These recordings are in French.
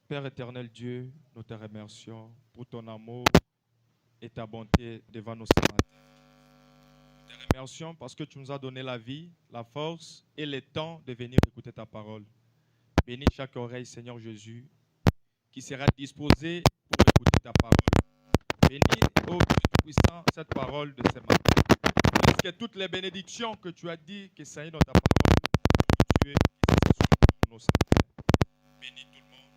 Père éternel Dieu, nous te remercions pour ton amour et ta bonté devant nous ce matin. Nous te remercions parce que tu nous as donné la vie, la force et le temps de venir écouter ta parole. Bénis chaque oreille, Seigneur Jésus, qui sera disposée pour écouter ta parole. Bénis, ô Dieu Tout-Puissant, cette parole de ce matin. Laisse que toutes les bénédictions que tu as dit que ça y est dans ta parole, tu es, que nos bénis tout le monde.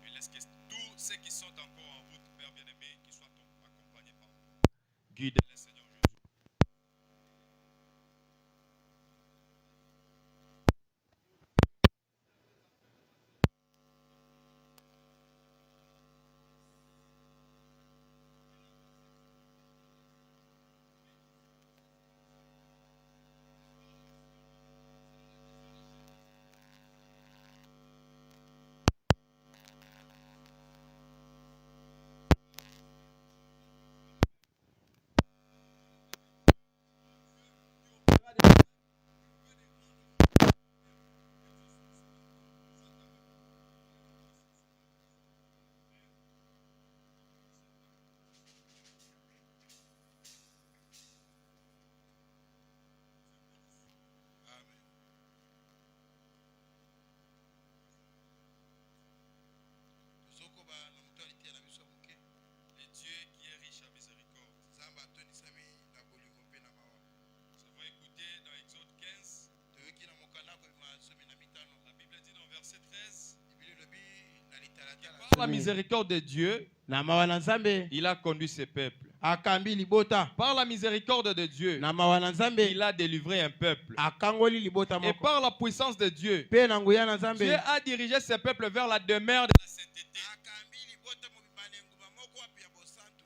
Et laisse que tous ceux qui sont encore en route, Père bien-aimé, qui soient accompagnés par toi. Guide-les, Seigneur Jésus. Et Dieu qui est riche à miséricorde. Nous avons écouté dans Exode 15. La Bible dit dans verset 13. Par la miséricorde de Dieu, il a conduit ses peuples. Par la miséricorde de Dieu, il a délivré un peuple. Et par la puissance de Dieu, Dieu a dirigé ses peuples vers la demeure de la sainteté.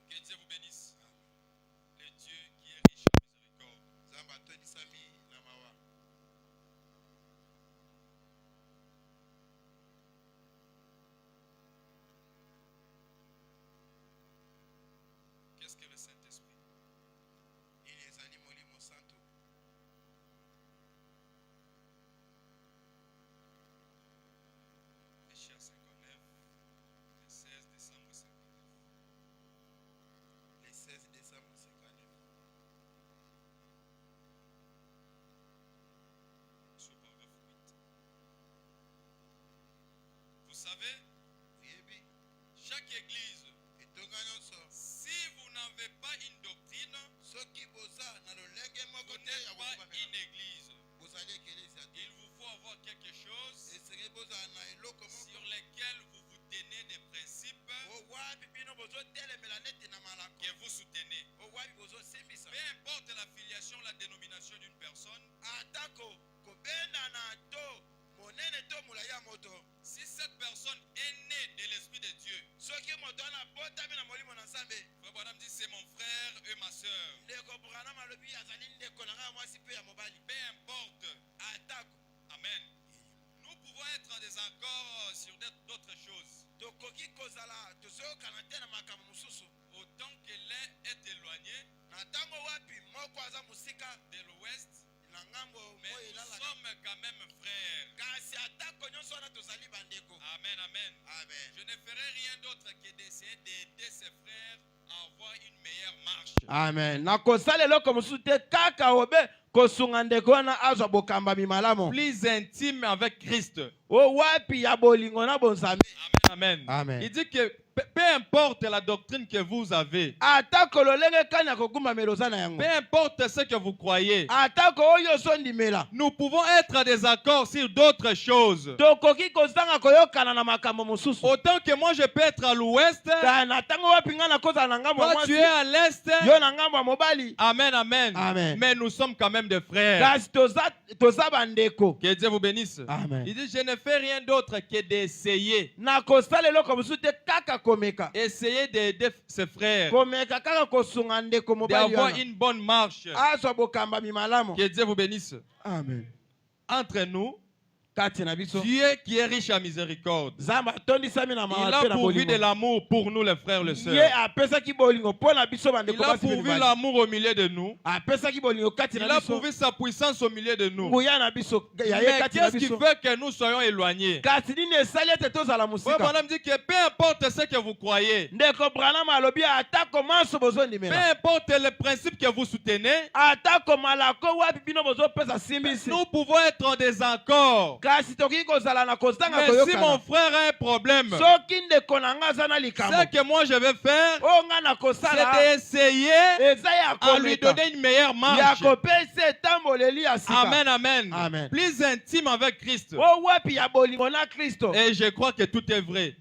Que Dieu vous bénisse. Le Dieu qui est riche en miséricorde. Qu'est-ce que le Saint-Esprit? Échia 59, le 16 décembre 59. Sur paragraphe 8. Vous savez, chaque église, si vous n'avez pas une doctrine, vous n'êtes pas une église. Il vous faut avoir quelque chose sur lesquels vous vous tenez des principes que vous soutenez. Peu importe la filiation, la dénomination d'une personne, si cette personne est née de l'Esprit de Dieu, Frère Branham dit c'est mon frère et ma soeur. Peu importe. Amen. Nous pouvons être en désaccord sur d'autres choses. Autant que l'un est éloigné de l'ouest, mais nous sommes quand même frères. Amen, amen. Je ne ferai rien d'autre que d'essayer d'aider ses frères à avoir une meilleure marche. Amen. Plus intime avec Christ. Amen, amen. Amen. Il dit que peu importe la doctrine que vous avez, peu importe ce que vous croyez, nous pouvons être en désaccord sur d'autres choses. Autant que moi je peux être à l'ouest, toi tu es à l'est. Amen, amen, Amen. Mais nous sommes quand même des frères. Que Dieu vous bénisse. Amen. Il dit je ne fais rien d'autre que d'essayer. Essayer d'aider ses frères, d'avoir une bonne marche. Que Dieu vous bénisse. Amen. Entre nous, Dieu qui est riche à miséricorde. Il a pourvu de l'amour pour nous les frères et les sœurs. Il a pourvu l'amour au milieu de nous. Il a pourvu sa puissance au milieu de nous. Mais qu'est-ce qui fait que nous soyons éloignés? Madame dit que peu importe ce que vous croyez, peu importe les principes que vous soutenez, nous pouvons être en désaccord. Mais si mon frère a un problème, ce que moi je vais faire, c'est d'essayer à lui donner une meilleure marche. Amen, amen. Plus intime avec Christ. Et je crois que tout est vrai.